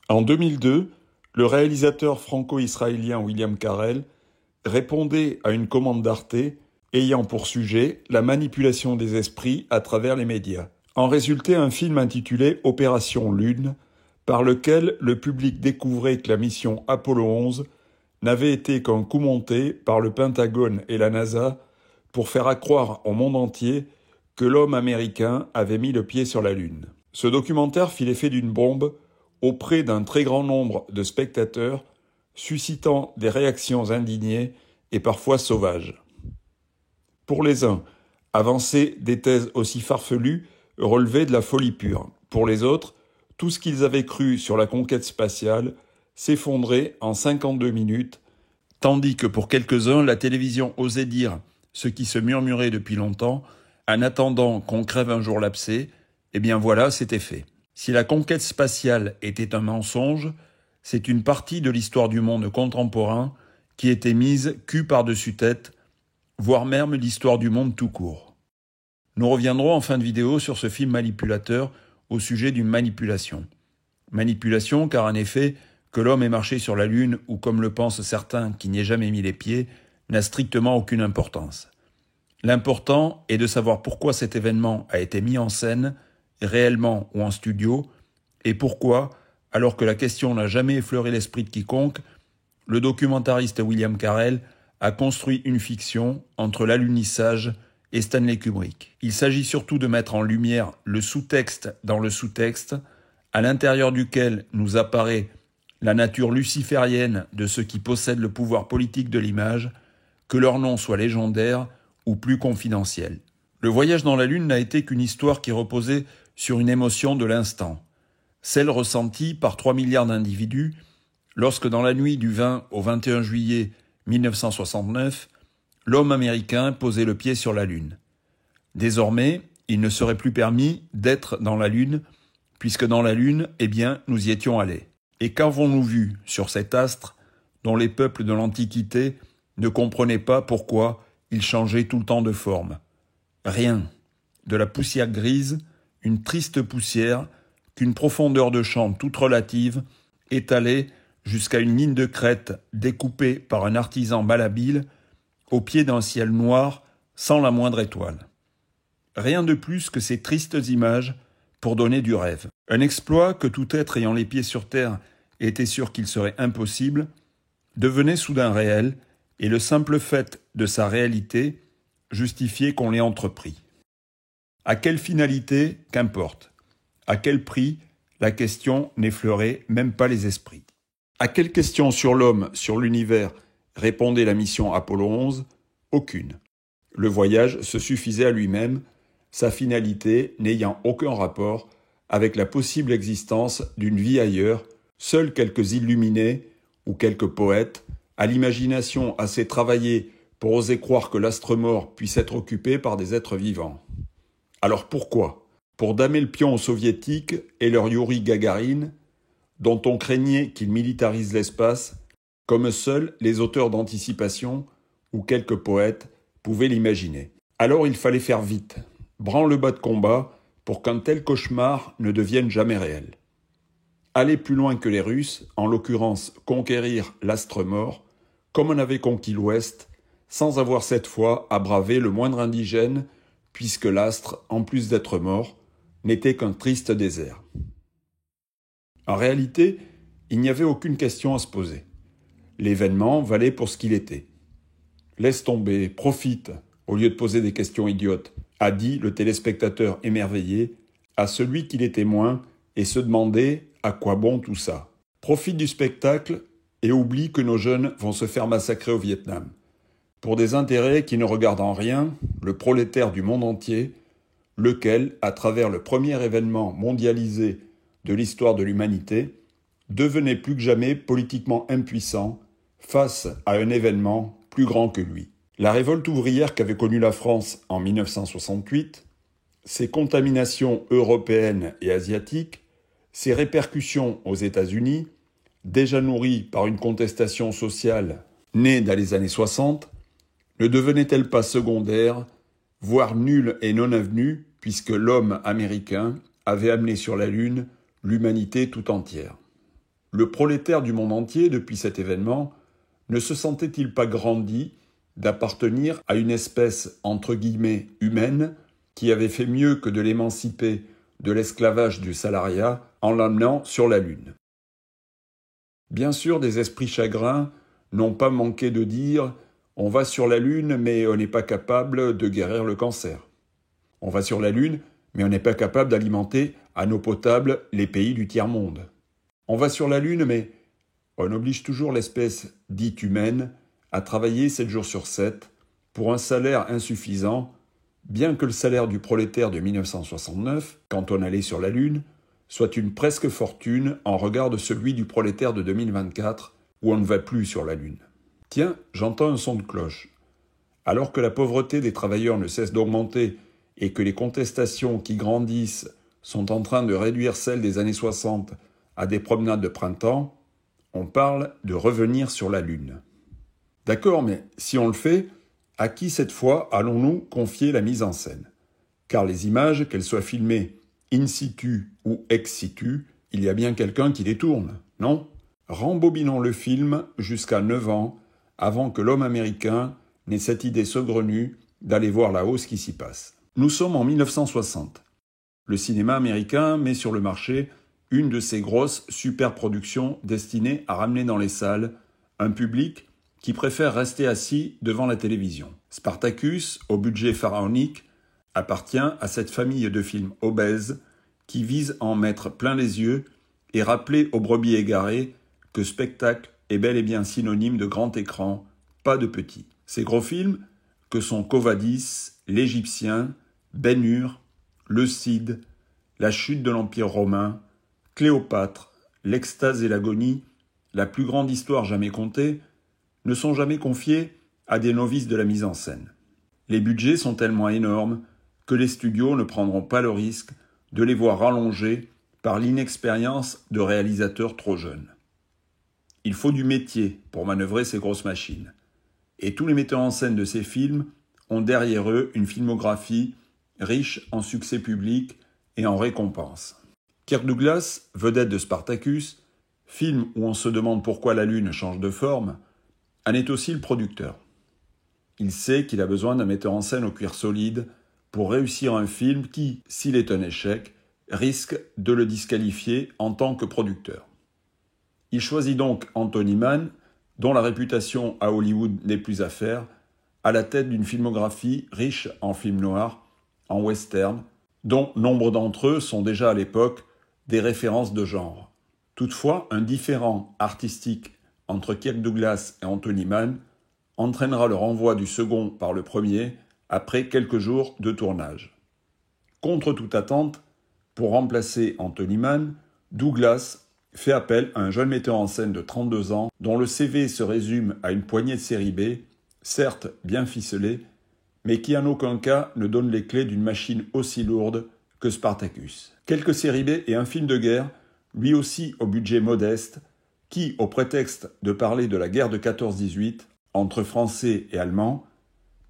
En 2002, le réalisateur franco-israélien William Carell répondait à une commande d'Arte ayant pour sujet la manipulation des esprits à travers les médias. En résultait un film intitulé Opération Lune, par lequel le public découvrait que la mission Apollo 11 n'avait été qu'un coup monté par le Pentagone et la NASA pour faire accroire au monde entier que l'homme américain avait mis le pied sur la Lune. Ce documentaire fit l'effet d'une bombe auprès d'un très grand nombre de spectateurs, suscitant des réactions indignées et parfois sauvages. Pour les uns, avancer des thèses aussi farfelues relevait de la folie pure. Pour les autres, tout ce qu'ils avaient cru sur la conquête spatiale s'effondrait en 52 minutes, tandis que pour quelques-uns, la télévision osait dire ce qui se murmurait depuis longtemps, en attendant qu'on crève un jour l'abcès, eh bien voilà, c'était fait. Si la conquête spatiale était un mensonge, c'est une partie de l'histoire du monde contemporain qui était mise cul par-dessus tête, voire même l'histoire du monde tout court. Nous reviendrons en fin de vidéo sur ce film manipulateur au sujet d'une manipulation. Manipulation car en effet, que l'homme ait marché sur la Lune ou comme le pensent certains qui n'y aient jamais mis les pieds, n'a strictement aucune importance. L'important est de savoir pourquoi cet événement a été mis en scène, réellement ou en studio, et pourquoi, alors que la question n'a jamais effleuré l'esprit de quiconque, le documentariste William Carell a construit une fiction entre l'alunissage et Stanley Kubrick. Il s'agit surtout de mettre en lumière le sous-texte dans le sous-texte, à l'intérieur duquel nous apparaît la nature luciférienne de ceux qui possèdent le pouvoir politique de l'image, que leur nom soit légendaire ou plus confidentiel. Le voyage dans la Lune n'a été qu'une histoire qui reposait sur une émotion de l'instant, celle ressentie par 3 milliards d'individus lorsque dans la nuit du 20 au 21 juillet 1969, l'homme américain posait le pied sur la Lune. Désormais, il ne serait plus permis d'être dans la Lune, puisque dans la Lune, eh bien, nous y étions allés. Et qu'avons-nous vu sur cet astre dont les peuples de l'Antiquité ne comprenaient pas pourquoi il changeait tout le temps de forme? Rien. De la poussière grise, une triste poussière qu'une profondeur de champ toute relative étalée jusqu'à une ligne de crête découpée par un artisan malhabile au pied d'un ciel noir sans la moindre étoile. Rien de plus que ces tristes images pour donner du rêve. Un exploit que tout être ayant les pieds sur terre était sûr qu'il serait impossible, devenait soudain réel, et le simple fait de sa réalité justifiait qu'on l'ait entrepris. À quelle finalité, qu'importe. À quel prix, la question n'effleurait même pas les esprits. À quelle question sur l'homme, sur l'univers, répondait la mission Apollo 11 ? Aucune. Le voyage se suffisait à lui-même, sa finalité n'ayant aucun rapport avec la possible existence d'une vie ailleurs, seuls quelques illuminés ou quelques poètes, à l'imagination assez travaillée pour oser croire que l'astre mort puisse être occupé par des êtres vivants. Alors pourquoi ? Pour damer le pion aux soviétiques et leur Youri Gagarine, dont on craignait qu'ils militarisent l'espace, comme seuls les auteurs d'anticipation ou quelques poètes pouvaient l'imaginer. Alors il fallait faire vite, branle-bas de combat, pour qu'un tel cauchemar ne devienne jamais réel. Aller plus loin que les Russes, en l'occurrence conquérir l'astre mort, comme on avait conquis l'Ouest, sans avoir cette fois à braver le moindre indigène, puisque l'astre, en plus d'être mort, n'était qu'un triste désert. En réalité, il n'y avait aucune question à se poser. L'événement valait pour ce qu'il était. « Laisse tomber, profite », au lieu de poser des questions idiotes, a dit le téléspectateur émerveillé à celui qui l'était moins et se demandait à quoi bon tout ça. Profite du spectacle et oublie que nos jeunes vont se faire massacrer au Vietnam. Pour des intérêts qui ne regardent en rien le prolétaire du monde entier, lequel, à travers le premier événement mondialisé de l'histoire de l'humanité, devenait plus que jamais politiquement impuissant face à un événement plus grand que lui. La révolte ouvrière qu'avait connue la France en 1968, ses contaminations européennes et asiatiques, ses répercussions aux États-Unis, déjà nourries par une contestation sociale née dans les années 60, ne devenaient-elles pas secondaires, voire nulles et non avenues, puisque l'homme américain avait amené sur la Lune l'humanité tout entière. Le prolétaire du monde entier, depuis cet événement, ne se sentait-il pas grandi d'appartenir à une espèce entre guillemets humaine qui avait fait mieux que de l'émanciper de l'esclavage du salariat en l'amenant sur la Lune? Bien sûr, des esprits chagrins n'ont pas manqué de dire « on va sur la Lune, mais on n'est pas capable de guérir le cancer. On va sur la Lune, mais on n'est pas capable d'alimenter à eau potable les pays du tiers-monde. On va sur la Lune, mais on oblige toujours l'espèce dite humaine à travailler 7 jours sur 7 pour un salaire insuffisant, bien que le salaire du prolétaire de 1969, quand on allait sur la Lune, soit une presque fortune en regard de celui du prolétaire de 2024, où on ne va plus sur la Lune. Tiens, j'entends un son de cloche. Alors que la pauvreté des travailleurs ne cesse d'augmenter et que les contestations qui grandissent sont en train de réduire celles des années 60 à des promenades de printemps, on parle de revenir sur la Lune. D'accord, mais si on le fait, à qui cette fois allons-nous confier la mise en scène? Car les images, qu'elles soient filmées in situ ou ex situ, il y a bien quelqu'un qui les tourne, non? Rembobinons le film jusqu'à 9 ans, avant que l'homme américain n'ait cette idée saugrenue d'aller voir là-haut ce qui s'y passe. Nous sommes en 1960. Le cinéma américain met sur le marché une de ces grosses superproductions destinées à ramener dans les salles un public qui préfère rester assis devant la télévision. Spartacus, au budget pharaonique, appartient à cette famille de films obèses qui vise à en mettre plein les yeux et rappeler aux brebis égarées que spectacle est bel et bien synonyme de grand écran, pas de petit. Ces gros films, que sont Quo Vadis, L'Égyptien, Ben-Hur, Le Cid, La chute de l'Empire romain, Cléopâtre, L'extase et l'agonie, la plus grande histoire jamais contée, ne sont jamais confiés à des novices de la mise en scène. Les budgets sont tellement énormes que les studios ne prendront pas le risque de les voir rallongés par l'inexpérience de réalisateurs trop jeunes. Il faut du métier pour manœuvrer ces grosses machines. Et tous les metteurs en scène de ces films ont derrière eux une filmographie riche en succès public et en récompenses. Kirk Douglas, vedette de Spartacus, film où on se demande pourquoi la Lune change de forme, en est aussi le producteur. Il sait qu'il a besoin d'un metteur en scène au cuir solide pour réussir un film qui, s'il est un échec, risque de le disqualifier en tant que producteur. Il choisit donc Anthony Mann, dont la réputation à Hollywood n'est plus à faire, à la tête d'une filmographie riche en films noirs, en western, dont nombre d'entre eux sont déjà à l'époque des références de genre. Toutefois, un différend artistique entre Kirk Douglas et Anthony Mann entraînera le renvoi du second par le premier après quelques jours de tournage. Contre toute attente, pour remplacer Anthony Mann, Douglas fait appel à un jeune metteur en scène de 32 ans dont le CV se résume à une poignée de série B, certes bien ficelée, mais qui en aucun cas ne donne les clés d'une machine aussi lourde que Spartacus. Quelques séries B et un film de guerre, lui aussi au budget modeste, qui, au prétexte de parler de la guerre de 14-18 entre Français et Allemands,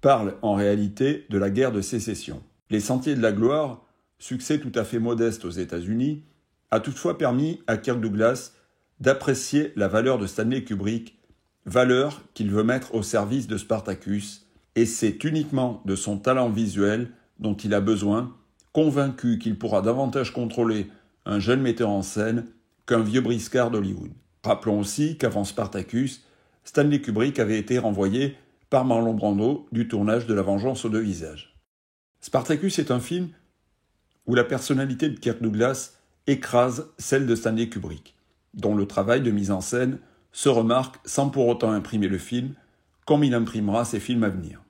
parle en réalité de la guerre de sécession. Les Sentiers de la gloire, succès tout à fait modeste aux États-Unis, a toutefois permis à Kirk Douglas d'apprécier la valeur de Stanley Kubrick, valeur qu'il veut mettre au service de Spartacus, et c'est uniquement de son talent visuel dont il a besoin, convaincu qu'il pourra davantage contrôler un jeune metteur en scène qu'un vieux briscard d'Hollywood. Rappelons aussi qu'avant Spartacus, Stanley Kubrick avait été renvoyé par Marlon Brando du tournage de La Vengeance aux deux visages. Spartacus est un film où la personnalité de Kirk Douglas écrase celle de Stanley Kubrick, dont le travail de mise en scène se remarque sans pour autant imprimer le film, comme il imprimera ses films à venir.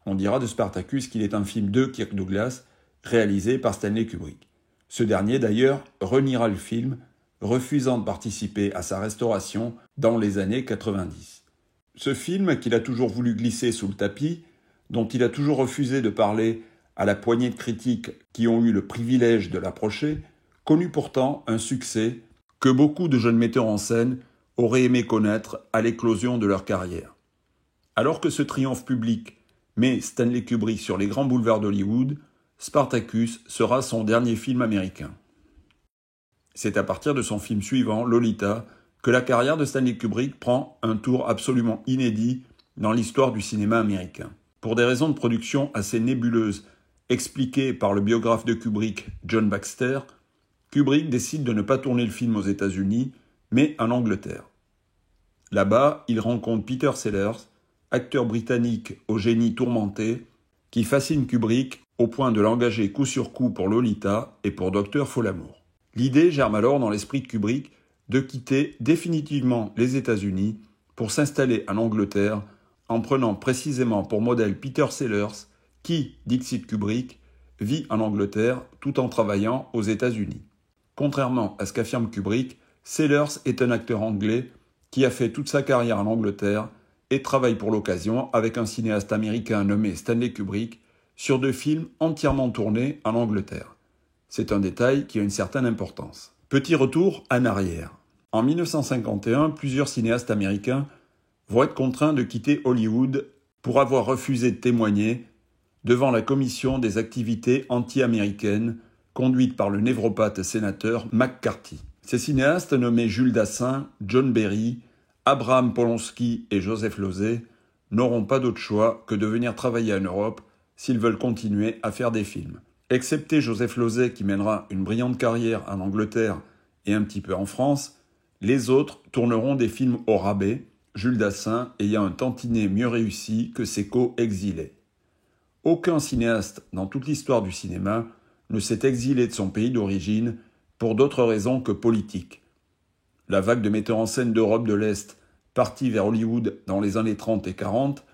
On dira de Spartacus qu'il est un film de Kirk Douglas, réalisé par Stanley Kubrick. Ce dernier, d'ailleurs, reniera le film, refusant de participer à sa restauration dans les années 90. Ce film, qu'il a toujours voulu glisser sous le tapis, dont il a toujours refusé de parler à la poignée de critiques qui ont eu le privilège de l'approcher, connut pourtant un succès que beaucoup de jeunes metteurs en scène auraient aimé connaître à l'éclosion de leur carrière. Alors que ce triomphe public met Stanley Kubrick sur les grands boulevards d'Hollywood, Spartacus sera son dernier film américain. C'est à partir de son film suivant, Lolita, que la carrière de Stanley Kubrick prend un tour absolument inédit dans l'histoire du cinéma américain. Pour des raisons de production assez nébuleuses, expliquées par le biographe de Kubrick, John Baxter, Kubrick décide de ne pas tourner le film aux États-Unis, mais en Angleterre. Là-bas, il rencontre Peter Sellers, acteur britannique au génie tourmenté, qui fascine Kubrick au point de l'engager coup sur coup pour Lolita et pour Docteur Folamour. L'idée germe alors dans l'esprit de Kubrick de quitter définitivement les États-Unis pour s'installer en Angleterre en prenant précisément pour modèle Peter Sellers qui, dixit Kubrick, vit en Angleterre tout en travaillant aux États-Unis. Contrairement à ce qu'affirme Kubrick, Sellers est un acteur anglais qui a fait toute sa carrière en Angleterre et travaille pour l'occasion avec un cinéaste américain nommé Stanley Kubrick sur 2 films entièrement tournés en Angleterre. C'est un détail qui a une certaine importance. Petit retour en arrière. En 1951, plusieurs cinéastes américains vont être contraints de quitter Hollywood pour avoir refusé de témoigner devant la commission des activités anti-américaines conduite par le névropathe sénateur McCarthy. Ces cinéastes, nommés Jules Dassin, John Berry, Abraham Polonsky et Joseph Losey, n'auront pas d'autre choix que de venir travailler en Europe s'ils veulent continuer à faire des films. Excepté Joseph Losey qui mènera une brillante carrière en Angleterre et un petit peu en France, les autres tourneront des films au rabais, Jules Dassin ayant un tantinet mieux réussi que ses co-exilés. Aucun cinéaste dans toute l'histoire du cinéma ne s'est exilé de son pays d'origine pour d'autres raisons que politiques. La vague de metteurs en scène d'Europe de l'Est partis vers Hollywood dans les années 30 et 40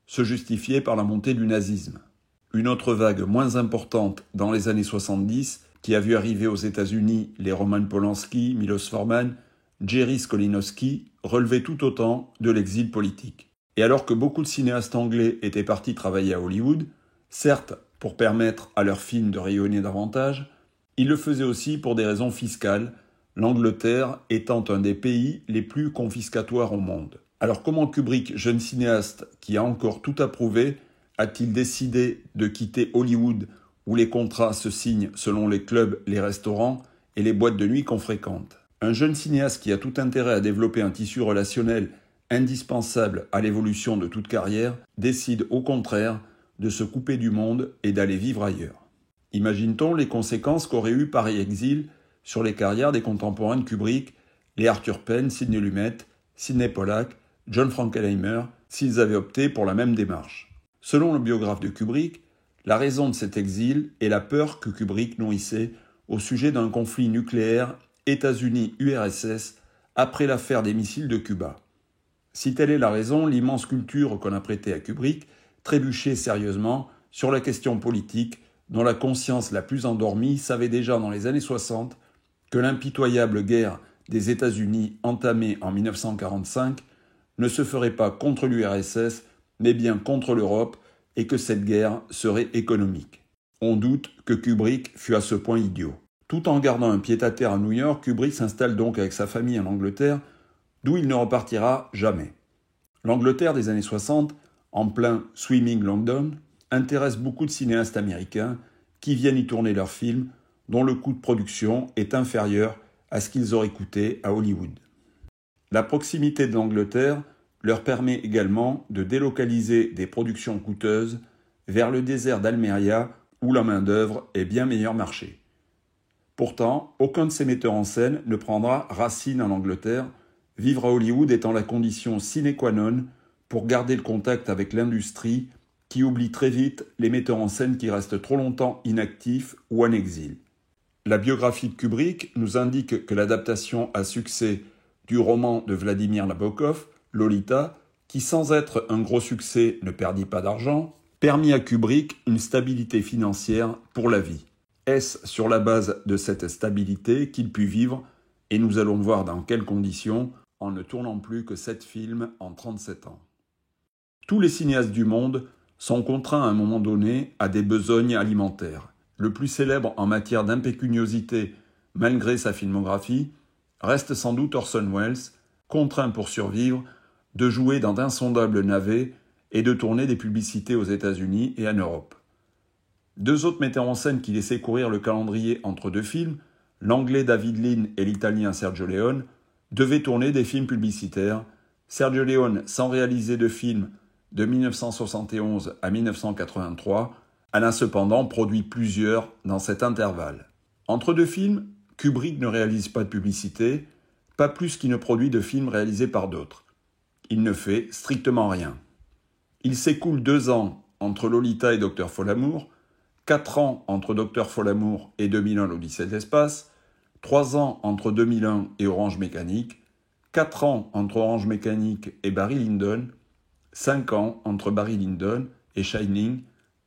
se justifiait par la montée du nazisme. Une autre vague moins importante dans les années 70, qui a vu arriver aux États-Unis les Roman Polanski, Milos Forman, Jerry Skolimowski, relevait tout autant de l'exil politique. Et alors que beaucoup de cinéastes anglais étaient partis travailler à Hollywood, certes pour permettre à leurs films de rayonner davantage, ils le faisaient aussi pour des raisons fiscales, l'Angleterre étant un des pays les plus confiscatoires au monde. Alors comment Kubrick, jeune cinéaste qui a encore tout à prouver, a-t-il décidé de quitter Hollywood où les contrats se signent selon les clubs, les restaurants et les boîtes de nuit qu'on fréquente? Un jeune cinéaste qui a tout intérêt à développer un tissu relationnel indispensable à l'évolution de toute carrière décide au contraire de se couper du monde et d'aller vivre ailleurs. Imagine-t-on les conséquences qu'aurait eu pareil exil sur les carrières des contemporains de Kubrick, les Arthur Penn, Sidney Lumet, Sidney Pollack, John Frankenheimer, s'ils avaient opté pour la même démarche? Selon le biographe de Kubrick, la raison de cet exil est la peur que Kubrick nourrissait au sujet d'un conflit nucléaire États-Unis-URSS après l'affaire des missiles de Cuba. Si telle est la raison, l'immense culture qu'on a prêtée à Kubrick trébuchait sérieusement sur la question politique dont la conscience la plus endormie savait déjà dans les années 60 que l'impitoyable guerre des États-Unis entamée en 1945 ne se ferait pas contre l'URSS mais bien contre l'Europe, et que cette guerre serait économique. On doute que Kubrick fût à ce point idiot. Tout en gardant un pied-à-terre à New York, Kubrick s'installe donc avec sa famille en Angleterre, d'où il ne repartira jamais. L'Angleterre des années 60, en plein Swimming London, intéresse beaucoup de cinéastes américains qui viennent y tourner leurs films, dont le coût de production est inférieur à ce qu'ils auraient coûté à Hollywood. La proximité de l'Angleterre leur permet également de délocaliser des productions coûteuses vers le désert d'Almeria où la main-d'œuvre est bien meilleur marché. Pourtant, aucun de ces metteurs en scène ne prendra racine en Angleterre, vivre à Hollywood étant la condition sine qua non pour garder le contact avec l'industrie qui oublie très vite les metteurs en scène qui restent trop longtemps inactifs ou en exil. La biographie de Kubrick nous indique que l'adaptation à succès du roman de Vladimir Nabokov, Lolita, qui sans être un gros succès ne perdit pas d'argent, permit à Kubrick une stabilité financière pour la vie. Est-ce sur la base de cette stabilité qu'il put vivre, et nous allons voir dans quelles conditions, en ne tournant plus que 7 films en 37 ans. Tous les cinéastes du monde sont contraints à un moment donné à des besognes alimentaires. Le plus célèbre en matière d'impécuniosité, malgré sa filmographie, reste sans doute Orson Welles, contraint pour survivre de jouer dans d'insondables navets et de tourner des publicités aux États-Unis et en Europe. 2 autres metteurs en scène qui laissaient courir le calendrier entre 2 films, l'anglais David Lean et l'italien Sergio Leone devaient tourner des films publicitaires, Sergio Leone, sans réaliser de film de 1971 à 1983, en a cependant produit plusieurs dans cet intervalle. Entre deux films, Kubrick ne réalise pas de publicité, pas plus qu'il ne produit de films réalisés par d'autres. Il ne fait strictement rien. Il s'écoule 2 ans entre Lolita et Dr Folamour, 4 ans entre Dr Folamour et 2001 l'Odyssée de l'espace, 3 ans entre 2001 et Orange Mécanique, 4 ans entre Orange Mécanique et Barry Lyndon, 5 ans entre Barry Lyndon et Shining,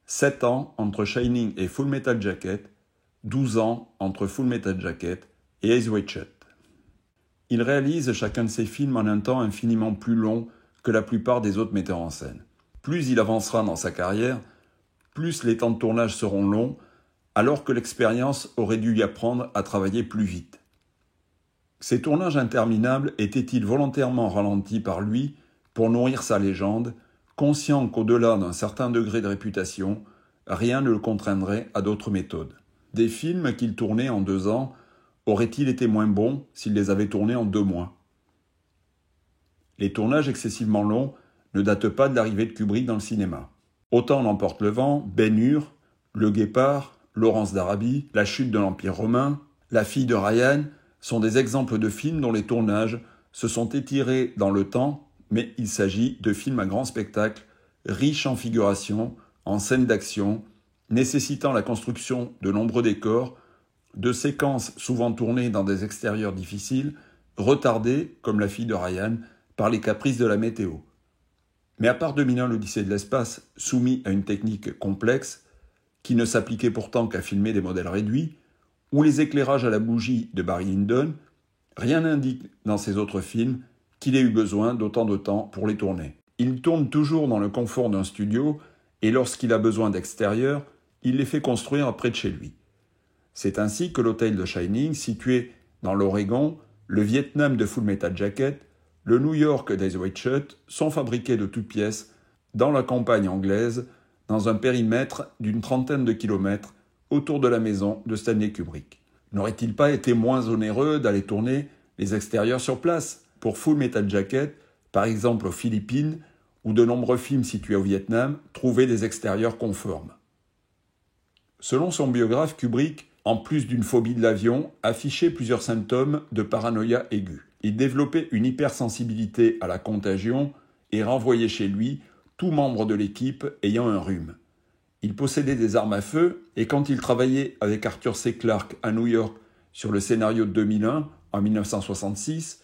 7 ans entre Shining et Full Metal Jacket, 12 ans entre Full Metal Jacket et Eyes Wide Shut. Il réalise chacun de ses films en un temps infiniment plus long que la plupart des autres metteurs en scène. Plus il avancera dans sa carrière, plus les temps de tournage seront longs, alors que l'expérience aurait dû lui apprendre à travailler plus vite. Ces tournages interminables étaient-ils volontairement ralentis par lui pour nourrir sa légende, conscient qu'au-delà d'un certain degré de réputation, rien ne le contraindrait à d'autres méthodes? Des films qu'il tournait en 2 ans auraient-ils été moins bons s'il les avait tournés en 2 mois? Les tournages excessivement longs ne datent pas de l'arrivée de Kubrick dans le cinéma. Autant l'emporte le vent, Ben-Hur, Le Guépard, Laurence d'Arabie, La chute de l'Empire romain, La fille de Ryan sont des exemples de films dont les tournages se sont étirés dans le temps, mais il s'agit de films à grand spectacle, riches en figurations, en scènes d'action, nécessitant la construction de nombreux décors, de séquences souvent tournées dans des extérieurs difficiles, retardées, comme La fille de Ryan, par les caprices de la météo. Mais à part 2001 l'Odyssée de l'espace, soumis à une technique complexe, qui ne s'appliquait pourtant qu'à filmer des modèles réduits, ou les éclairages à la bougie de Barry Lyndon, rien n'indique dans ces autres films qu'il ait eu besoin d'autant de temps pour les tourner. Il tourne toujours dans le confort d'un studio, et lorsqu'il a besoin d'extérieur, il les fait construire près de chez lui. C'est ainsi que l'hôtel de Shining, situé dans l'Oregon, le Vietnam de Full Metal Jacket, le New York d'Eyes Wide Shut sont fabriqués de toutes pièces dans la campagne anglaise, dans un périmètre d'une 30aine de kilomètres autour de la maison de Stanley Kubrick. N'aurait-il pas été moins onéreux d'aller tourner les extérieurs sur place? Pour Full Metal Jacket, par exemple aux Philippines, où de nombreux films situés au Vietnam trouvaient des extérieurs conformes. Selon son biographe, Kubrick, en plus d'une phobie de l'avion, affichait plusieurs symptômes de paranoïa aiguë. Il développait une hypersensibilité à la contagion et renvoyait chez lui tout membre de l'équipe ayant un rhume. Il possédait des armes à feu et quand il travaillait avec Arthur C. Clarke à New York sur le scénario de 2001, en 1966,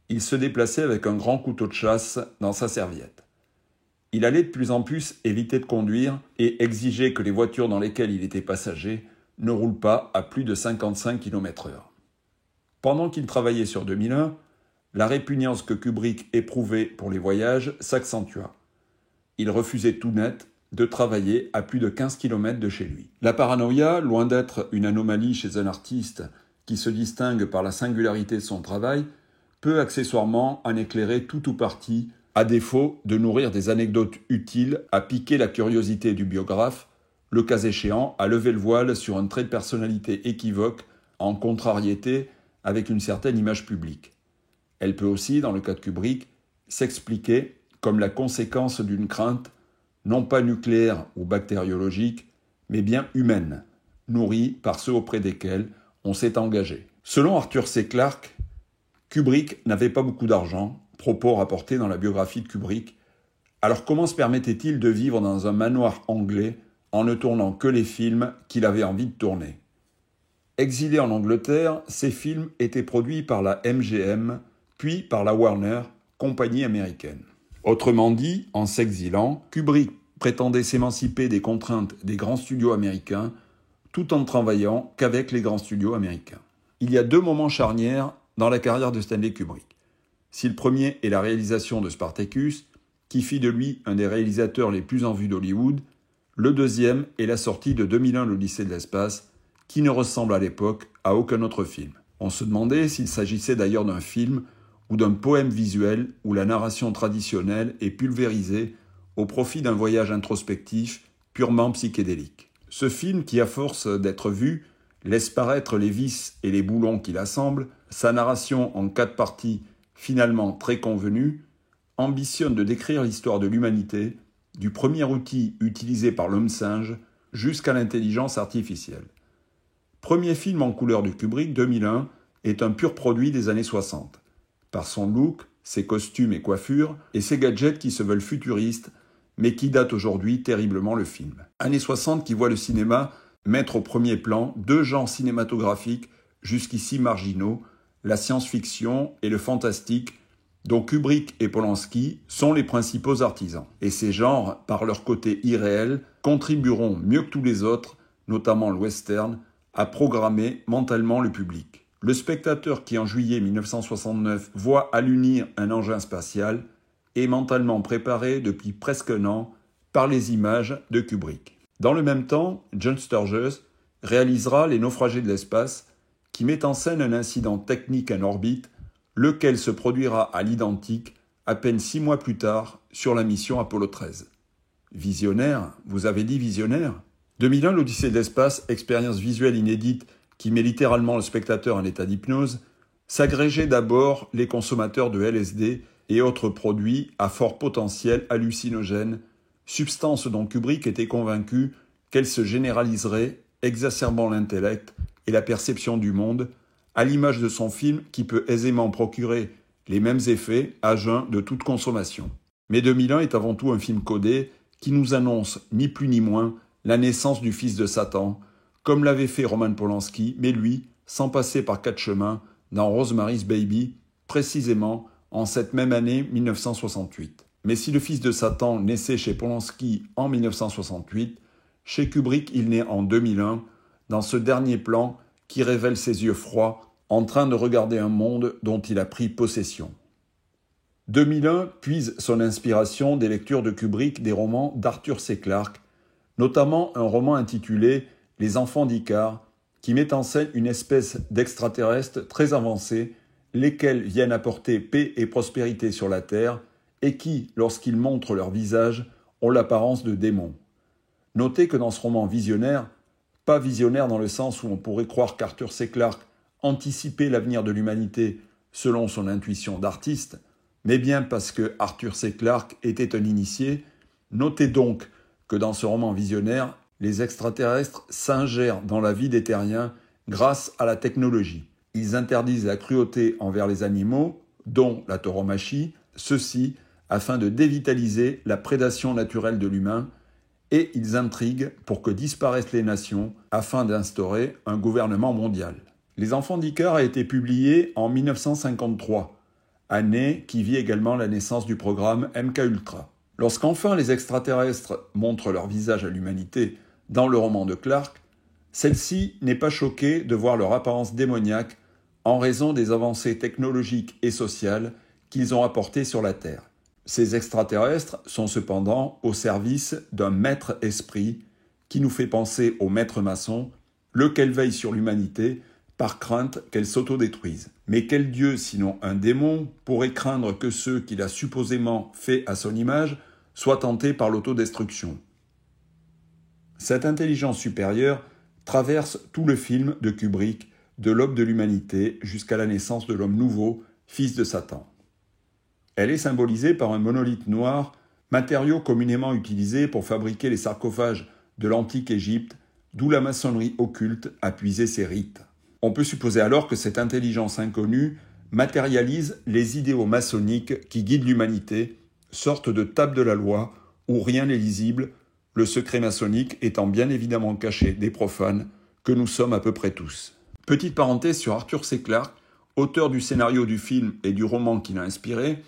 il se déplaçait avec un grand couteau de chasse dans sa serviette. Il allait de plus en plus éviter de conduire et exigeait que les voitures dans lesquelles il était passager ne roulent pas à plus de 55 km/h. Pendant qu'il travaillait sur 2001, la répugnance que Kubrick éprouvait pour les voyages s'accentua. Il refusait tout net de travailler à plus de 15 km de chez lui. La paranoïa, loin d'être une anomalie chez un artiste qui se distingue par la singularité de son travail, peut accessoirement en éclairer tout ou partie, à défaut de nourrir des anecdotes utiles à piquer la curiosité du biographe, le cas échéant à lever le voile sur un trait de personnalité équivoque en contrariété avec une certaine image publique. Elle peut aussi, dans le cas de Kubrick, s'expliquer comme la conséquence d'une crainte, non pas nucléaire ou bactériologique, mais bien humaine, nourrie par ceux auprès desquels on s'est engagé. Selon Arthur C. Clarke, Kubrick n'avait pas beaucoup d'argent, propos rapportés dans la biographie de Kubrick. Alors comment se permettait-il de vivre dans un manoir anglais en ne tournant que les films qu'il avait envie de tourner? Exilé en Angleterre, ces films étaient produits par la MGM, puis par la Warner, compagnie américaine. Autrement dit, en s'exilant, Kubrick prétendait s'émanciper des contraintes des grands studios américains, tout en ne travaillant qu'avec les grands studios américains. Il y a 2 moments charnières dans la carrière de Stanley Kubrick. Si le premier est la réalisation de Spartacus, qui fit de lui un des réalisateurs les plus en vue d'Hollywood, le deuxième est la sortie de 2001 l'Odyssée de l'espace, qui ne ressemble à l'époque à aucun autre film. On se demandait s'il s'agissait d'ailleurs d'un film ou d'un poème visuel où la narration traditionnelle est pulvérisée au profit d'un voyage introspectif purement psychédélique. Ce film qui, à force d'être vu, laisse paraître les vis et les boulons qu'il assemble, sa narration en 4 parties finalement très convenue, ambitionne de décrire l'histoire de l'humanité, du premier outil utilisé par l'homme-singe jusqu'à l'intelligence artificielle. Premier film en couleur de Kubrick, 2001, est un pur produit des années 60. Par son look, ses costumes et coiffures, et ses gadgets qui se veulent futuristes, mais qui datent aujourd'hui terriblement le film. Années 60 qui voient le cinéma mettre au premier plan 2 genres cinématographiques jusqu'ici marginaux, la science-fiction et le fantastique, dont Kubrick et Polanski sont les principaux artisans. Et ces genres, par leur côté irréel, contribueront mieux que tous les autres, notamment le western, à programmer mentalement le public. Le spectateur qui en juillet 1969 voit à l'unir un engin spatial est mentalement préparé depuis presque un an par les images de Kubrick. Dans le même temps, John Sturges réalisera Les Naufragés de l'espace, qui met en scène un incident technique en orbite, lequel se produira à l'identique à peine 6 mois plus tard sur la mission Apollo 13. Visionnaire, vous avez dit visionnaire ? 2001, l'Odyssée de l'espace, expérience visuelle inédite qui met littéralement le spectateur en état d'hypnose, s'agrégeait d'abord les consommateurs de LSD et autres produits à fort potentiel hallucinogène, substance dont Kubrick était convaincu qu'elle se généraliserait, exacerbant l'intellect et la perception du monde, à l'image de son film qui peut aisément procurer les mêmes effets à jeun de toute consommation. Mais 2001 est avant tout un film codé qui nous annonce ni plus ni moins la naissance du fils de Satan, comme l'avait fait Roman Polanski, mais lui, sans passer par 4 chemins, dans Rosemary's Baby, précisément en cette même année 1968. Mais si le fils de Satan naissait chez Polanski en 1968, chez Kubrick il naît en 2001, dans ce dernier plan qui révèle ses yeux froids, en train de regarder un monde dont il a pris possession. 2001 puise son inspiration des lectures de Kubrick des romans d'Arthur C. Clarke, notamment un roman intitulé « Les enfants d'Icare », qui met en scène une espèce d'extraterrestre très avancée, lesquels viennent apporter paix et prospérité sur la Terre, et qui, lorsqu'ils montrent leur visage, ont l'apparence de démons. Notez que dans ce roman visionnaire, pas visionnaire dans le sens où on pourrait croire qu'Arthur C. Clarke anticipait l'avenir de l'humanité selon son intuition d'artiste, mais bien parce que Arthur C. Clarke était un initié, notez donc que dans ce roman visionnaire, les extraterrestres s'ingèrent dans la vie des terriens grâce à la technologie. Ils interdisent la cruauté envers les animaux, dont la tauromachie, ceci afin de dévitaliser la prédation naturelle de l'humain, et ils intriguent pour que disparaissent les nations afin d'instaurer un gouvernement mondial. Les enfants d'Icare a été publié en 1953, année qui vit également la naissance du programme MKUltra. Lorsqu'enfin les extraterrestres montrent leur visage à l'humanité dans le roman de Clarke, celle-ci n'est pas choquée de voir leur apparence démoniaque en raison des avancées technologiques et sociales qu'ils ont apportées sur la Terre. Ces extraterrestres sont cependant au service d'un maître esprit qui nous fait penser au maître maçon, lequel veille sur l'humanité par crainte qu'elle s'autodétruise. Mais quel dieu, sinon un démon, pourrait craindre que ceux qu'il a supposément faits à son image soient tentés par l'autodestruction ? Cette intelligence supérieure traverse tout le film de Kubrick, de l'aube de l'humanité jusqu'à la naissance de l'homme nouveau, fils de Satan. Elle est symbolisée par un monolithe noir, matériau communément utilisé pour fabriquer les sarcophages de l'antique Égypte, d'où la maçonnerie occulte a puisé ses rites. On peut supposer alors que cette intelligence inconnue matérialise les idéaux maçonniques qui guident l'humanité, sorte de table de la loi où rien n'est lisible, le secret maçonnique étant bien évidemment caché des profanes que nous sommes à peu près tous. Petite parenthèse sur Arthur C. Clarke, auteur du scénario du film et du roman qui l'a inspiré,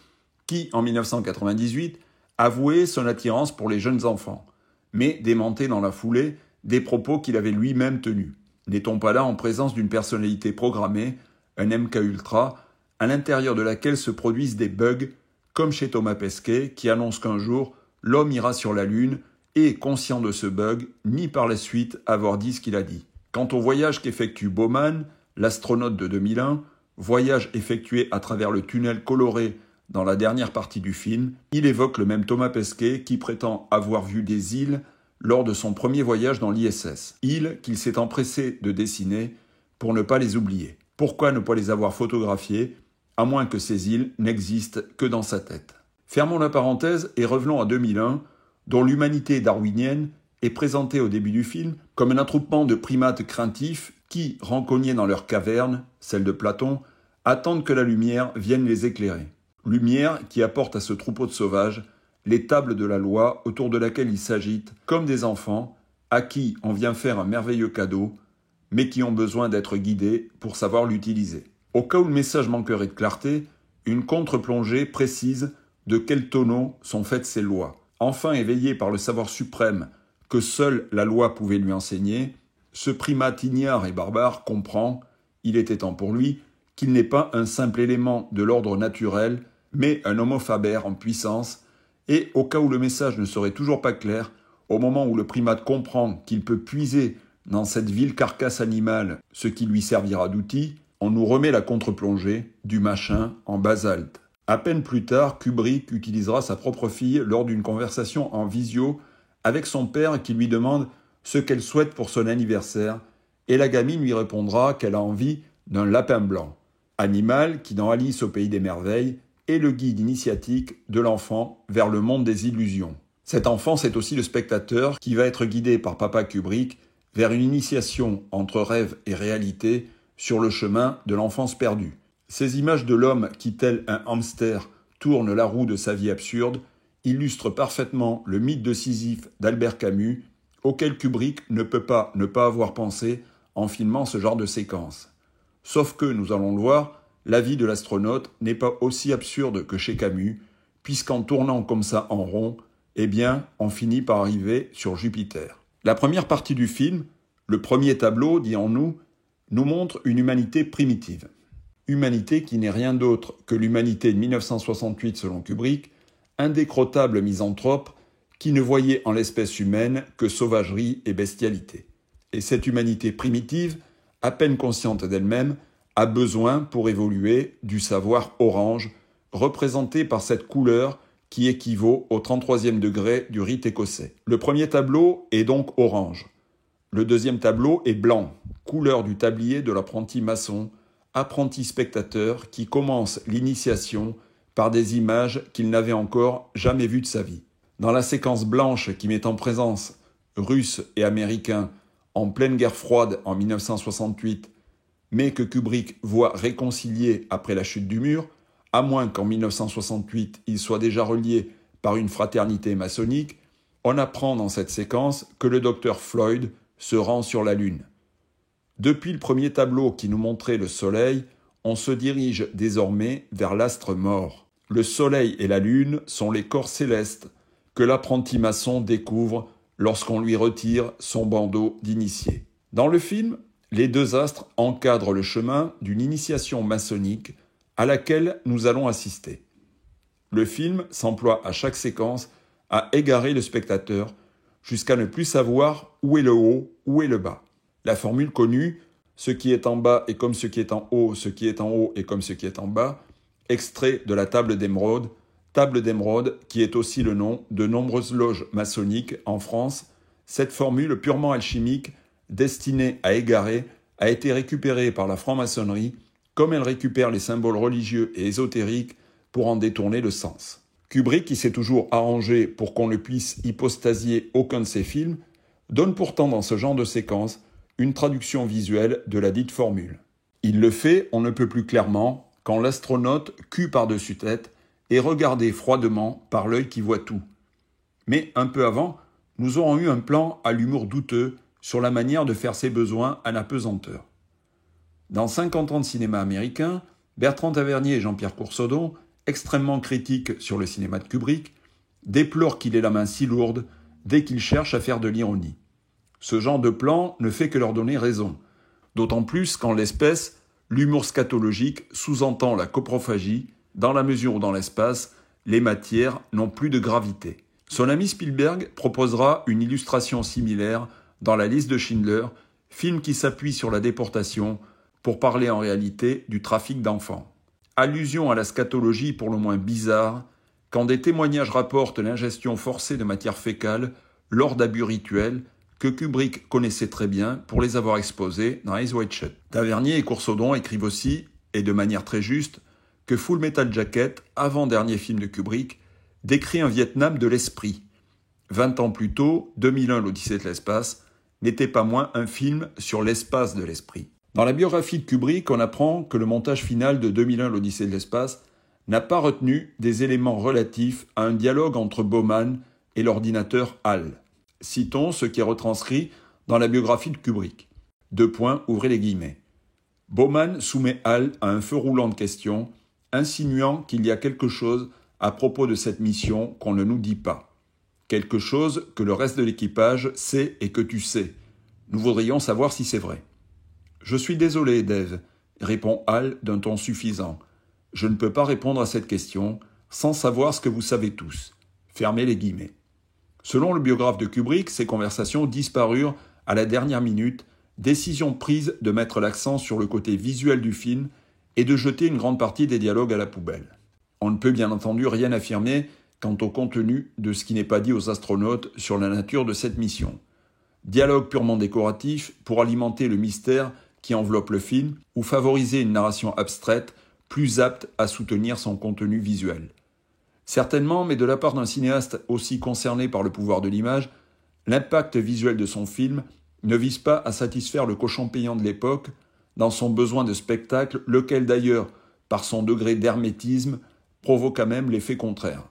qui, en 1998, avouait son attirance pour les jeunes enfants, mais démentait dans la foulée des propos qu'il avait lui-même tenus. N'est-on pas là en présence d'une personnalité programmée, un MKUltra, à l'intérieur de laquelle se produisent des bugs, comme chez Thomas Pesquet, qui annonce qu'un jour, l'homme ira sur la Lune, et, conscient de ce bug, ni par la suite avoir dit ce qu'il a dit. Quant au voyage qu'effectue Bowman, l'astronaute de 2001, voyage effectué à travers le tunnel coloré dans la dernière partie du film, il évoque le même Thomas Pesquet qui prétend avoir vu des îles lors de son premier voyage dans l'ISS. Îles qu'il s'est empressé de dessiner pour ne pas les oublier. Pourquoi ne pas les avoir photographiées, à moins que ces îles n'existent que dans sa tête? Fermons la parenthèse et revenons à 2001, dont l'humanité darwinienne est présentée au début du film comme un attroupement de primates craintifs qui, rencognés dans leur caverne, celle de Platon, attendent que la lumière vienne les éclairer. Lumière qui apporte à ce troupeau de sauvages les tables de la loi autour de laquelle ils s'agitent comme des enfants à qui on vient faire un merveilleux cadeau, mais qui ont besoin d'être guidés pour savoir l'utiliser. Au cas où le message manquerait de clarté, une contre-plongée précise de quel tonneau sont faites ces lois. Enfin éveillé par le savoir suprême que seule la loi pouvait lui enseigner, ce primate ignare et barbare comprend, il était temps pour lui, qu'il n'est pas un simple élément de l'ordre naturel, mais un homo faber en puissance, et au cas où le message ne serait toujours pas clair, au moment où le primate comprend qu'il peut puiser dans cette vile carcasse animale ce qui lui servira d'outil, on nous remet la contre-plongée du machin en basalte. À peine plus tard, Kubrick utilisera sa propre fille lors d'une conversation en visio avec son père qui lui demande ce qu'elle souhaite pour son anniversaire, et la gamine lui répondra qu'elle a envie d'un lapin blanc, animal qui dans Alice au pays des merveilles est le guide initiatique de l'enfant vers le monde des illusions. Cet enfant, c'est aussi le spectateur qui va être guidé par papa Kubrick vers une initiation entre rêve et réalité sur le chemin de l'enfance perdue. Ces images de l'homme qui, tel un hamster, tourne la roue de sa vie absurde, illustrent parfaitement le mythe de Sisyphe d'Albert Camus, auquel Kubrick ne peut pas ne pas avoir pensé en filmant ce genre de séquence. Sauf que, nous allons le voir, la vie de l'astronaute n'est pas aussi absurde que chez Camus, puisqu'en tournant comme ça en rond, eh bien, on finit par arriver sur Jupiter. La première partie du film, le premier tableau, dirons-nous, nous montre une humanité primitive. Humanité qui n'est rien d'autre que l'humanité de 1968 selon Kubrick, indécrottable misanthrope qui ne voyait en l'espèce humaine que sauvagerie et bestialité. Et cette humanité primitive, à peine consciente d'elle-même, a besoin, pour évoluer, du savoir orange, représenté par cette couleur qui équivaut au 33e degré du rite écossais. Le premier tableau est donc orange. Le deuxième tableau est blanc, couleur du tablier de l'apprenti maçon, apprenti spectateur qui commence l'initiation par des images qu'il n'avait encore jamais vues de sa vie. Dans la séquence blanche qui met en présence Russes et Américains en pleine guerre froide en 1968, mais que Kubrick voit réconcilier après la chute du mur, à moins qu'en 1968 il soit déjà relié par une fraternité maçonnique, on apprend dans cette séquence que le docteur Floyd se rend sur la Lune. Depuis le premier tableau qui nous montrait le Soleil, on se dirige désormais vers l'astre mort. Le Soleil et la Lune sont les corps célestes que l'apprenti maçon découvre lorsqu'on lui retire son bandeau d'initié. Dans le film, les deux astres encadrent le chemin d'une initiation maçonnique à laquelle nous allons assister. Le film s'emploie à chaque séquence à égarer le spectateur jusqu'à ne plus savoir où est le haut, où est le bas. La formule connue, ce qui est en bas est comme ce qui est en haut, ce qui est en haut est comme ce qui est en bas, extrait de la table d'émeraude qui est aussi le nom de nombreuses loges maçonniques en France. Cette formule purement alchimique, destinée à égarer, a été récupérée par la franc-maçonnerie, comme elle récupère les symboles religieux et ésotériques pour en détourner le sens. Kubrick, qui s'est toujours arrangé pour qu'on ne puisse hypostasier aucun de ses films, donne pourtant dans ce genre de séquence une traduction visuelle de la dite formule. Il le fait, on ne peut plus clairement, quand l'astronaute, cul par-dessus tête, est regardé froidement par l'œil qui voit tout. Mais un peu avant, nous aurons eu un plan à l'humour douteux sur la manière de faire ses besoins à l'apesanteur. Dans 50 ans de cinéma américain, Bertrand Tavernier et Jean-Pierre Coursaudon, extrêmement critiques sur le cinéma de Kubrick, déplorent qu'il ait la main si lourde dès qu'il cherche à faire de l'ironie. Ce genre de plan ne fait que leur donner raison, d'autant plus qu'en l'espèce, l'humour scatologique sous-entend la coprophagie, dans la mesure où dans l'espace, les matières n'ont plus de gravité. Son ami Spielberg proposera une illustration similaire dans La liste de Schindler, film qui s'appuie sur la déportation pour parler en réalité du trafic d'enfants. Allusion à la scatologie pour le moins bizarre, quand des témoignages rapportent l'ingestion forcée de matière fécale lors d'abus rituels que Kubrick connaissait très bien pour les avoir exposés dans Eyes Wide Shut. Tavernier et Coursaudon écrivent aussi, et de manière très juste, que Full Metal Jacket, avant-dernier film de Kubrick, décrit un Vietnam de l'esprit. 20 ans plus tôt, 2001 l'Odyssée de l'espace, n'était pas moins un film sur l'espace de l'esprit. Dans la biographie de Kubrick, on apprend que le montage final de 2001 l'Odyssée de l'espace n'a pas retenu des éléments relatifs à un dialogue entre Bowman et l'ordinateur HAL. Citons ce qui est retranscrit dans la biographie de Kubrick. Ouvrez les guillemets. Bowman soumet HAL à un feu roulant de questions, insinuant qu'il y a quelque chose à propos de cette mission qu'on ne nous dit pas. Quelque chose que le reste de l'équipage sait et que tu sais. Nous voudrions savoir si c'est vrai. Je suis désolé, Dave, répond HAL d'un ton suffisant. Je ne peux pas répondre à cette question sans savoir ce que vous savez tous. Fermez les guillemets. Selon le biographe de Kubrick, ces conversations disparurent à la dernière minute, décision prise de mettre l'accent sur le côté visuel du film et de jeter une grande partie des dialogues à la poubelle. On ne peut bien entendu rien affirmer quant au contenu de ce qui n'est pas dit aux astronautes sur la nature de cette mission. Dialogue purement décoratif pour alimenter le mystère qui enveloppe le film ou favoriser une narration abstraite plus apte à soutenir son contenu visuel. Certainement, mais de la part d'un cinéaste aussi concerné par le pouvoir de l'image, l'impact visuel de son film ne vise pas à satisfaire le cochon payant de l'époque dans son besoin de spectacle, lequel d'ailleurs, par son degré d'hermétisme, provoqua même l'effet contraire.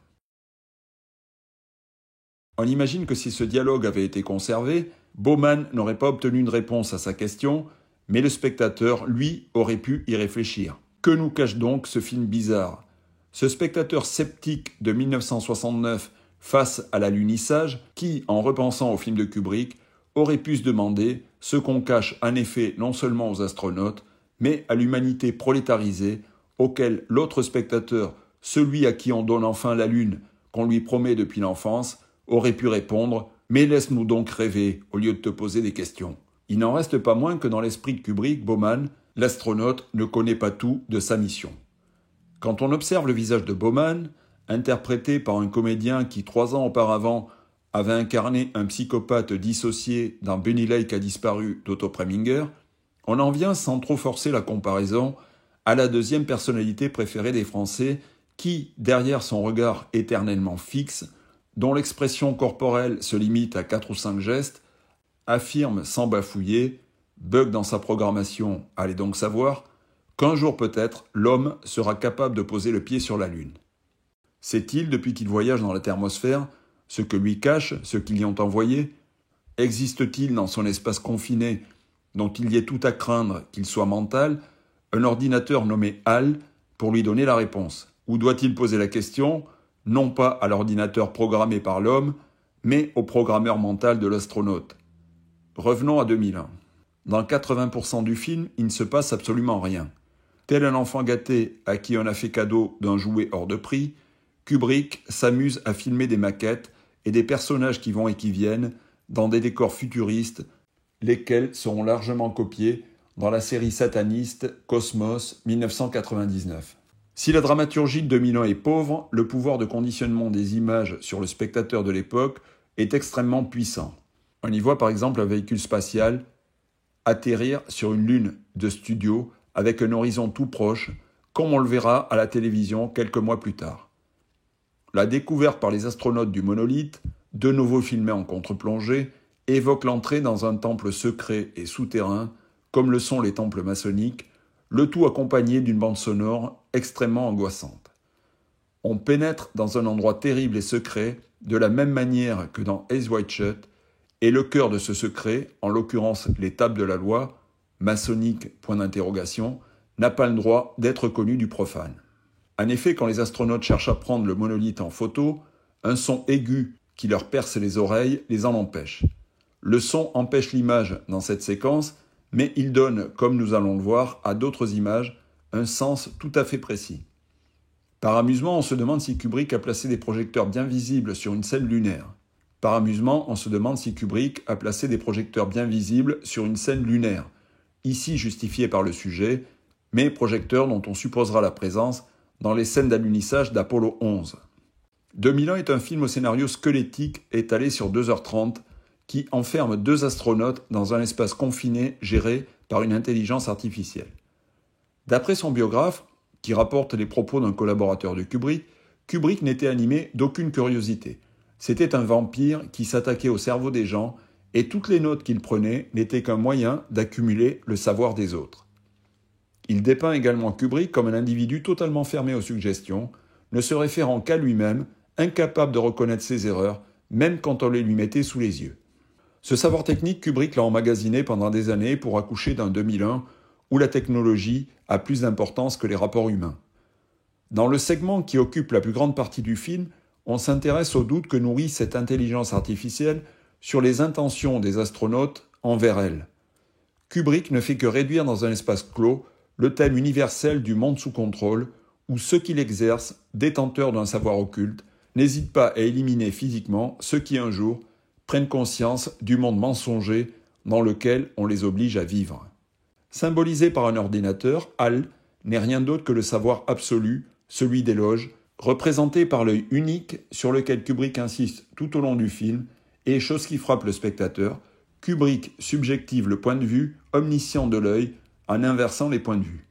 On imagine que si ce dialogue avait été conservé, Bowman n'aurait pas obtenu une réponse à sa question, mais le spectateur, lui, aurait pu y réfléchir. Que nous cache donc ce film bizarre ? Ce spectateur sceptique de 1969 face à l'alunissage, qui, en repensant au film de Kubrick, aurait pu se demander ce qu'on cache en effet non seulement aux astronautes, mais à l'humanité prolétarisée, auquel l'autre spectateur, celui à qui on donne enfin la lune, qu'on lui promet depuis l'enfance, aurait pu répondre « Mais laisse-nous donc rêver au lieu de te poser des questions ». Il n'en reste pas moins que dans l'esprit de Kubrick, Bowman, l'astronaute ne connaît pas tout de sa mission. Quand on observe le visage de Bowman, interprété par un comédien qui 3 ans auparavant avait incarné un psychopathe dissocié dans Bunny Lake a disparu d'Otto Preminger, on en vient sans trop forcer la comparaison à la deuxième personnalité préférée des Français qui, derrière son regard éternellement fixe, dont l'expression corporelle se limite à 4 ou 5 gestes, affirme sans bafouiller, bug dans sa programmation, allez donc savoir, qu'un jour peut-être l'homme sera capable de poser le pied sur la Lune. Sait-il, depuis qu'il voyage dans la thermosphère, ce que lui cachent ceux qui l'y ont envoyé ? Existe-t-il dans son espace confiné, dont il y ait tout à craindre qu'il soit mental, un ordinateur nommé HAL pour lui donner la réponse ? Ou doit-il poser la question, non pas à l'ordinateur programmé par l'homme, mais au programmeur mental de l'astronaute ? Revenons à 2001. Dans 80% du film, il ne se passe absolument rien. Tel un enfant gâté à qui on a fait cadeau d'un jouet hors de prix, Kubrick s'amuse à filmer des maquettes et des personnages qui vont et qui viennent dans des décors futuristes, lesquels seront largement copiés dans la série sataniste Cosmos 1999. Si la dramaturgie de 2001 est pauvre, le pouvoir de conditionnement des images sur le spectateur de l'époque est extrêmement puissant. On y voit par exemple un véhicule spatial atterrir sur une lune de studio avec un horizon tout proche, comme on le verra à la télévision quelques mois plus tard. La découverte par les astronautes du monolithe, de nouveau filmé en contre-plongée, évoque l'entrée dans un temple secret et souterrain, comme le sont les temples maçonniques, le tout accompagné d'une bande sonore extrêmement angoissante. On pénètre dans un endroit terrible et secret, de la même manière que dans Eyes Wide Shut, et le cœur de ce secret, en l'occurrence les tables de la loi, maçonnique, n'a pas le droit d'être connu du profane. En effet, quand les astronautes cherchent à prendre le monolithe en photo, un son aigu qui leur perce les oreilles les en empêche. Le son empêche l'image dans cette séquence, mais il donne, comme nous allons le voir, à d'autres images, un sens tout à fait précis. Par amusement, on se demande si Kubrick a placé des projecteurs bien visibles sur une scène lunaire. Par amusement, on se demande si Kubrick a placé des projecteurs bien visibles sur une scène lunaire, ici justifiée par le sujet, mais projecteurs dont on supposera la présence dans les scènes d'alunissage d'Apollo 11. 2001 est un film au scénario squelettique étalé sur 2h30 qui enferme 2 astronautes dans un espace confiné géré par une intelligence artificielle. D'après son biographe, qui rapporte les propos d'un collaborateur de Kubrick, Kubrick n'était animé d'aucune curiosité. C'était un vampire qui s'attaquait au cerveau des gens et toutes les notes qu'il prenait n'étaient qu'un moyen d'accumuler le savoir des autres. Il dépeint également Kubrick comme un individu totalement fermé aux suggestions, ne se référant qu'à lui-même, incapable de reconnaître ses erreurs, même quand on les lui mettait sous les yeux. Ce savoir technique, Kubrick l'a emmagasiné pendant des années pour accoucher d'un 2001 où la technologie a plus d'importance que les rapports humains. Dans le segment qui occupe la plus grande partie du film, on s'intéresse aux doutes que nourrit cette intelligence artificielle sur les intentions des astronautes envers elle. Kubrick ne fait que réduire dans un espace clos le thème universel du monde sous contrôle, où ceux qui l'exercent, détenteurs d'un savoir occulte, n'hésitent pas à éliminer physiquement ceux qui un jour prennent conscience du monde mensonger dans lequel on les oblige à vivre. Symbolisé par un ordinateur, HAL n'est rien d'autre que le savoir absolu, celui des loges, représenté par l'œil unique sur lequel Kubrick insiste tout au long du film, et, chose qui frappe le spectateur, Kubrick subjective le point de vue omniscient de l'œil en inversant les points de vue.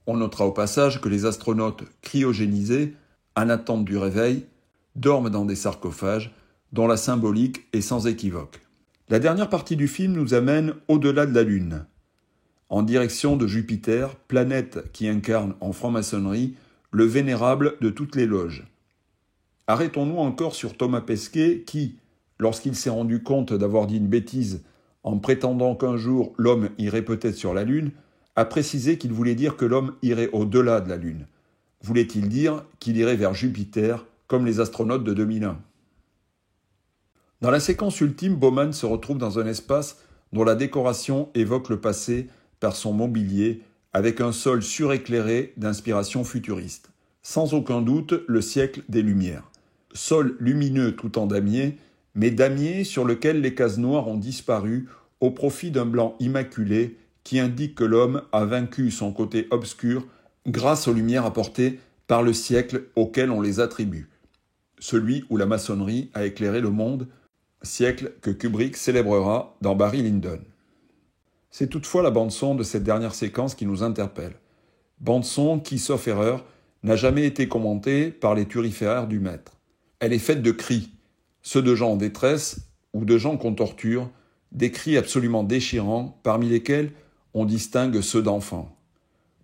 On notera au passage que les astronautes cryogénisés, en attente du réveil, dorment dans des sarcophages dont la symbolique est sans équivoque. La dernière partie du film nous amène au-delà de la Lune, en direction de Jupiter, planète qui incarne en franc-maçonnerie le vénérable de toutes les loges. Arrêtons-nous encore sur Thomas Pesquet qui, lorsqu'il s'est rendu compte d'avoir dit une bêtise en prétendant qu'un jour l'homme irait peut-être sur la Lune, a précisé qu'il voulait dire que l'homme irait au-delà de la Lune. Voulait-il dire qu'il irait vers Jupiter, comme les astronautes de 2001 ? Dans la séquence ultime, Bowman se retrouve dans un espace dont la décoration évoque le passé par son mobilier, avec un sol suréclairé d'inspiration futuriste. Sans aucun doute, le siècle des Lumières. Sol lumineux tout en damier, mais damier sur lequel les cases noires ont disparu au profit d'un blanc immaculé qui indique que l'homme a vaincu son côté obscur grâce aux lumières apportées par le siècle auquel on les attribue. Celui où la maçonnerie a éclairé le monde, siècle que Kubrick célébrera dans Barry Lyndon. C'est toutefois la bande-son de cette dernière séquence qui nous interpelle. Bande-son qui, sauf erreur, n'a jamais été commentée par les thuriféraires du maître. Elle est faite de cris, ceux de gens en détresse ou de gens qu'on torture, des cris absolument déchirants, parmi lesquels on distingue ceux d'enfants.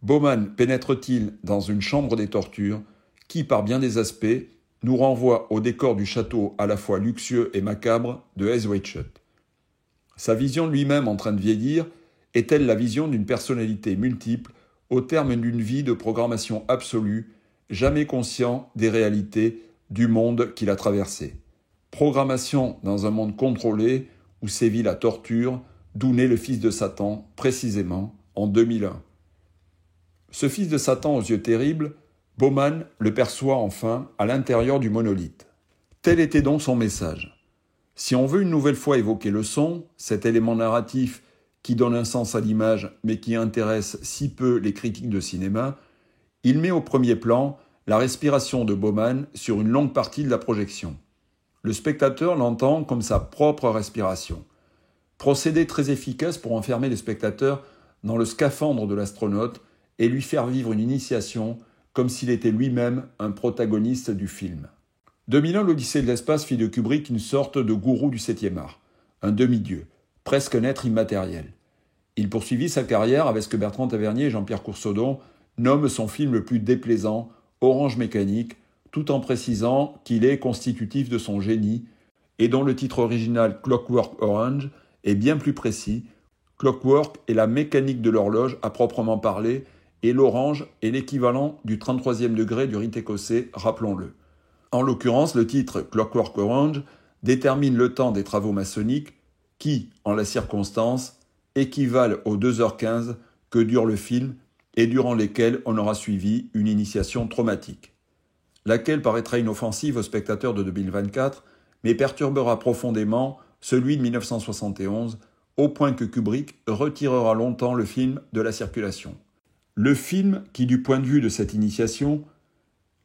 Bowman pénètre-t-il dans une chambre des tortures qui, par bien des aspects, nous renvoie au décor du château à la fois luxueux et macabre de Eyes Wide Shut. Sa vision de lui-même en train de vieillir est-elle la vision d'une personnalité multiple au terme d'une vie de programmation absolue, jamais conscient des réalités du monde qu'il a traversé. Programmation dans un monde contrôlé où sévit la torture, d'où naît le fils de Satan, précisément en 2001. Ce fils de Satan aux yeux terribles, Bowman le perçoit enfin à l'intérieur du monolithe. Tel était donc son message. Si on veut une nouvelle fois évoquer le son, cet élément narratif qui donne un sens à l'image mais qui intéresse si peu les critiques de cinéma, il met au premier plan la respiration de Bowman sur une longue partie de la projection. Le spectateur l'entend comme sa propre respiration. Procédé très efficace pour enfermer le spectateur dans le scaphandre de l'astronaute et lui faire vivre une initiation comme s'il était lui-même un protagoniste du film. 2001, l'Odyssée de l'espace fit de Kubrick une sorte de gourou du 7e art, un demi-dieu, presque un être immatériel. Il poursuivit sa carrière avec ce que Bertrand Tavernier et Jean-Pierre Coursaudon nomment son film le plus déplaisant, Orange Mécanique, tout en précisant qu'il est constitutif de son génie et dont le titre original Clockwork Orange est bien plus précis. Clockwork est la mécanique de l'horloge à proprement parler et l'orange est l'équivalent du 33e degré du rite écossais, rappelons-le. En l'occurrence, le titre Clockwork Orange détermine le temps des travaux maçonniques qui, en la circonstance, équivalent aux 2h15 que dure le film et durant lesquels on aura suivi une initiation traumatique. Laquelle paraîtra inoffensive aux spectateurs de 2024, mais perturbera profondément celui de 1971, au point que Kubrick retirera longtemps le film de la circulation. Le film qui, du point de vue de cette initiation,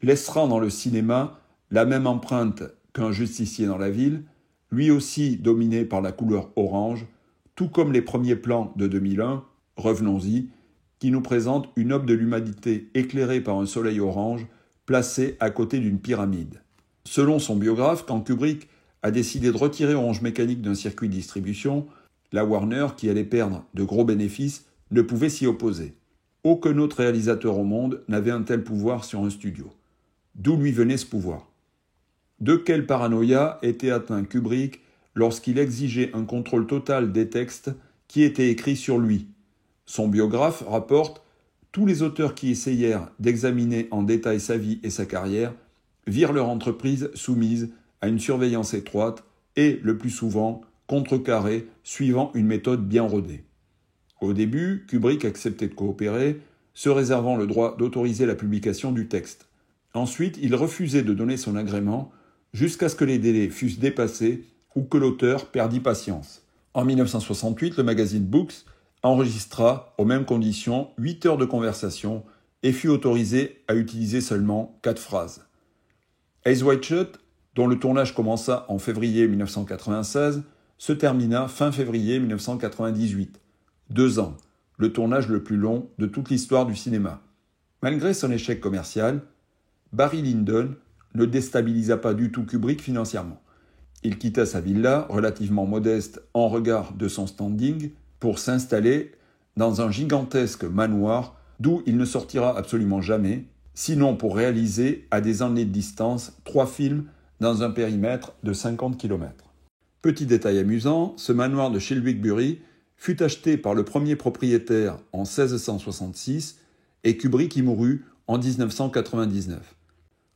laissera dans le cinéma la même empreinte qu'un justicier dans la ville, lui aussi dominé par la couleur orange, tout comme les premiers plans de 2001, revenons-y, qui nous présentent une aube de l'humanité éclairée par un soleil orange placé à côté d'une pyramide. Selon son biographe, quand Kubrick a décidé de retirer Orange Mécanique d'un circuit de distribution, la Warner, qui allait perdre de gros bénéfices, ne pouvait s'y opposer. Aucun autre réalisateur au monde n'avait un tel pouvoir sur un studio. D'où lui venait ce pouvoir ? De quelle paranoïa était atteint Kubrick lorsqu'il exigeait un contrôle total des textes qui étaient écrits sur lui ? Son biographe rapporte « Tous les auteurs qui essayèrent d'examiner en détail sa vie et sa carrière virent leur entreprise soumise à une surveillance étroite et, le plus souvent, contrecarrée, suivant une méthode bien rodée. » Au début, Kubrick acceptait de coopérer, se réservant le droit d'autoriser la publication du texte. Ensuite, il refusait de donner son agrément jusqu'à ce que les délais fussent dépassés ou que l'auteur perdît patience. En 1968, le magazine Books enregistra, aux mêmes conditions, 8 heures de conversation et fut autorisé à utiliser seulement 4 phrases. Eyes Wide Shut, dont le tournage commença en février 1996, se termina fin février 1998. 2 ans, le tournage le plus long de toute l'histoire du cinéma. Malgré son échec commercial, Barry Lyndon ne déstabilisa pas du tout Kubrick financièrement. Il quitta sa villa, relativement modeste en regard de son standing, pour s'installer dans un gigantesque manoir d'où il ne sortira absolument jamais, sinon pour réaliser à des années de distance 3 films dans un périmètre de 50 km. Petit détail amusant, ce manoir de Chilwick-Bury fut acheté par le premier propriétaire en 1666 et Kubrick y mourut en 1999.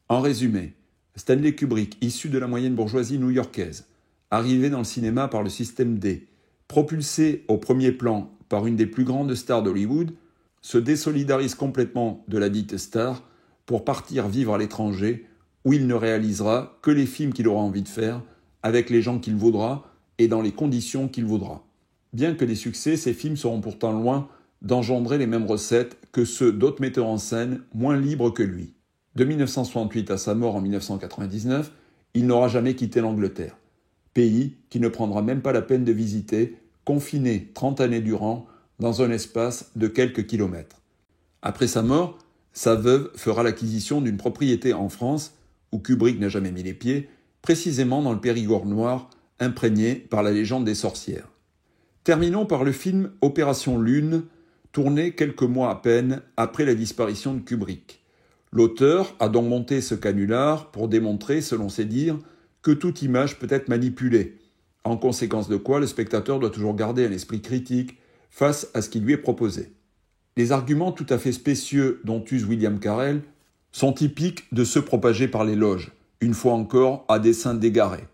En résumé, Stanley Kubrick, issu de la moyenne bourgeoisie new-yorkaise, arrivé dans le cinéma par le système D, propulsé au premier plan par une des plus grandes stars d'Hollywood, se désolidarise complètement de la dite star pour partir vivre à l'étranger où il ne réalisera que les films qu'il aura envie de faire, avec les gens qu'il voudra et dans les conditions qu'il voudra. Bien que des succès, ces films seront pourtant loin d'engendrer les mêmes recettes que ceux d'autres metteurs en scène moins libres que lui. De 1968 à sa mort en 1999, il n'aura jamais quitté l'Angleterre, pays qu'il ne prendra même pas la peine de visiter, confiné 30 années durant dans un espace de quelques kilomètres. Après sa mort, sa veuve fera l'acquisition d'une propriété en France, où Kubrick n'a jamais mis les pieds, précisément dans le Périgord noir, imprégné par la légende des sorcières. Terminons par le film Opération Lune, tourné quelques mois à peine après la disparition de Kubrick. L'auteur a donc monté ce canular pour démontrer, selon ses dires, que toute image peut être manipulée, en conséquence de quoi le spectateur doit toujours garder un esprit critique face à ce qui lui est proposé. Les arguments tout à fait spécieux dont use William Carell sont typiques de ceux propagés par les loges, une fois encore à dessein d'égarer.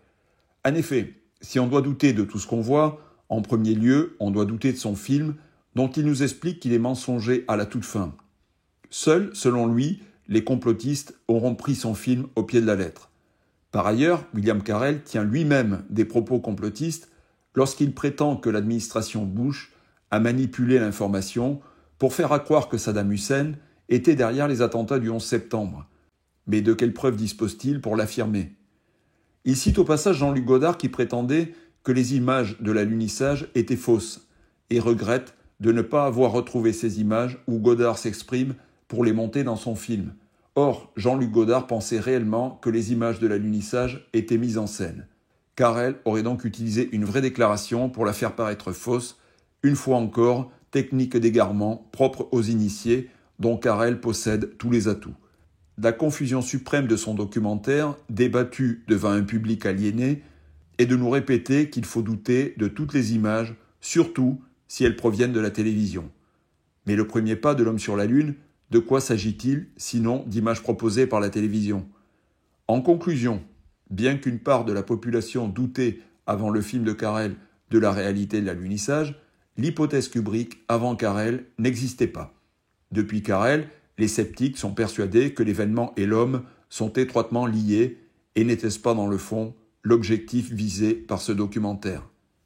En effet, si on doit douter de tout ce qu'on voit, en premier lieu, on doit douter de son film, dont il nous explique qu'il est mensonger à la toute fin. Seuls, selon lui, les complotistes auront pris son film au pied de la lettre. Par ailleurs, William Carell tient lui-même des propos complotistes lorsqu'il prétend que l'administration Bush a manipulé l'information pour faire croire que Saddam Hussein était derrière les attentats du 11 septembre. Mais de quelles preuves dispose-t-il pour l'affirmer ? Il cite au passage Jean-Luc Godard qui prétendait que les images de l'alunissage étaient fausses et regrette de ne pas avoir retrouvé ces images où Godard s'exprime pour les monter dans son film. Or, Jean-Luc Godard pensait réellement que les images de l'alunissage étaient mises en scène. Carell aurait donc utilisé une vraie déclaration pour la faire paraître fausse, une fois encore, technique d'égarement propre aux initiés dont Carell possède tous les atouts. La confusion suprême de son documentaire, débattu devant un public aliéné, est de nous répéter qu'il faut douter de toutes les images, surtout si elles proviennent de la télévision. Mais le premier pas de l'homme sur la Lune, de quoi s'agit-il, sinon d'images proposées par la télévision ? En conclusion, bien qu'une part de la population doutait avant le film de Carell de la réalité de l'alunissage, l'hypothèse Kubrick avant Carell n'existait pas. Depuis Carell, les sceptiques sont persuadés que l'événement et l'homme sont étroitement liés et n'était-ce pas dans le fond l'objectif visé par ce documentaire ?